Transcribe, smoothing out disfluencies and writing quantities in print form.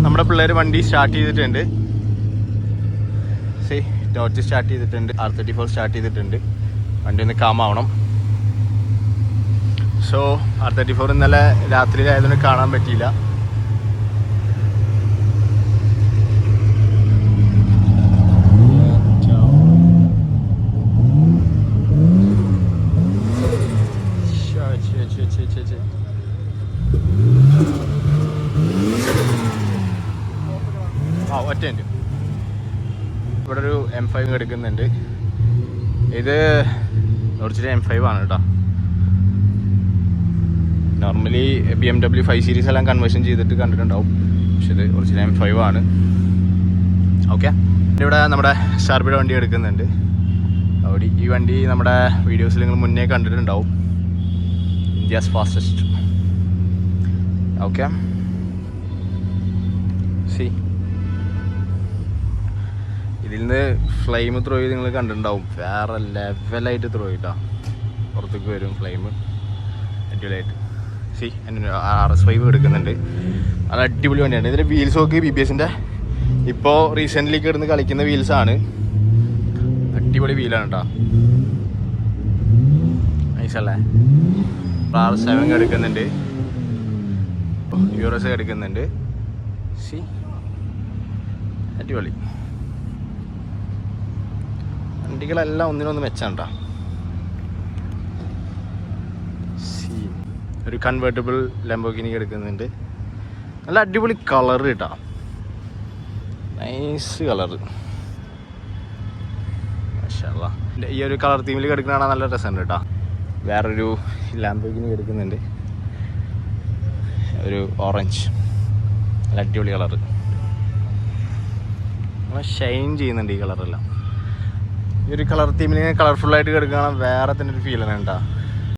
നമ്മുടെ പിള്ളേർ വണ്ടി സ്റ്റാർട്ട് ചെയ്തിട്ടുണ്ട്. ടോർച്ച് സ്റ്റാർട്ട് ചെയ്തിട്ടുണ്ട്, R34 സ്റ്റാർട്ട് ചെയ്തിട്ടുണ്ട്. വണ്ടി ഒന്ന് കാമാവണം. സോ R34 ഇന്നലെ രാത്രിയിലായതുകൊണ്ട് കാണാൻ പറ്റിയില്ല. ഒറ്റ ഇവിടെ ഒരു M5 എടുക്കുന്നുണ്ട്. ഇത് ഒറിജിനൽ M5 ആണ് കേട്ടോ. നോർമലി BMW 5 സീരീസ് എല്ലാം കൺവേർഷൻ ചെയ്തിട്ട് കണ്ടിട്ടുണ്ടാവും, പക്ഷെ ഇത് ഒറിജിനൽ M5 ആണ്. ഓക്കെ, ഇവിടെ നമ്മുടെ ഷാർബിയുടെ വണ്ടി എടുക്കുന്നുണ്ട്. അവിടെ ഈ വണ്ടി നമ്മുടെ വീഡിയോസിൽ നിങ്ങൾ മുന്നേ കണ്ടിട്ടുണ്ടാവും, ഇന്ത്യാസ് ഫാസ്റ്റസ്റ്റ്. ഓക്കെ, ഇതിൽ നിന്ന് ഫ്ലെയിം ത്രോ ചെയ്ത് നിങ്ങൾ കണ്ടിട്ടുണ്ടാവും. വേറെ ലെവലായിട്ട് ത്രോ ചെയ്തിട്ടാ പുറത്തേക്ക് വരും ഫ്ലെയിം, അടിപൊളിയായിട്ട്. RS5 എടുക്കുന്നുണ്ട്. അത് അടിപൊളി വണ്ടിയാണ്. ഇതിൻ്റെ വീൽസ് നോക്കി BBSൻ്റെ ഇപ്പോൾ റീസെൻ്റ്ലി കിടന്ന് കളിക്കുന്ന വീൽസാണ്. അടിപൊളി വീലാണ് കേട്ടോ, നൈസല്ലേ. RS7 എടുക്കുന്നുണ്ട്, യൂറോസ് എടുക്കുന്നുണ്ട്. അടിപൊളി വണ്ടികളെല്ലാം ഒന്നിനൊന്ന് മെച്ചാണ്ടാ. ഒരു കൺവേർട്ടബിൾ ലംബോർഗിനി എടുക്കുന്നുണ്ട്. നല്ല അടിപൊളി കളർ കേട്ടോ, നൈസ് കളർ. മാഷാഅല്ലാഹ്, ഈ ഒരു കളർ തീമിൽ കിടക്കുന്നതാണ് നല്ല രസമുണ്ട് കേട്ടോ. വേറൊരു ലാംബോർഗിനി എടുക്കുന്നുണ്ട്, ഒരു ഓറഞ്ച്, നല്ല അടിപൊളി കളർ. നല്ല ഷൈൻ ചെയ്യുന്നുണ്ട് ഈ കളറെല്ലാം. ഈ ഒരു കളർ തീമിൽ കളർഫുള്ളായിട്ട് കിടക്കണം, വേറെ തന്നെ ഒരു ഫീലാണ് കേട്ടോ.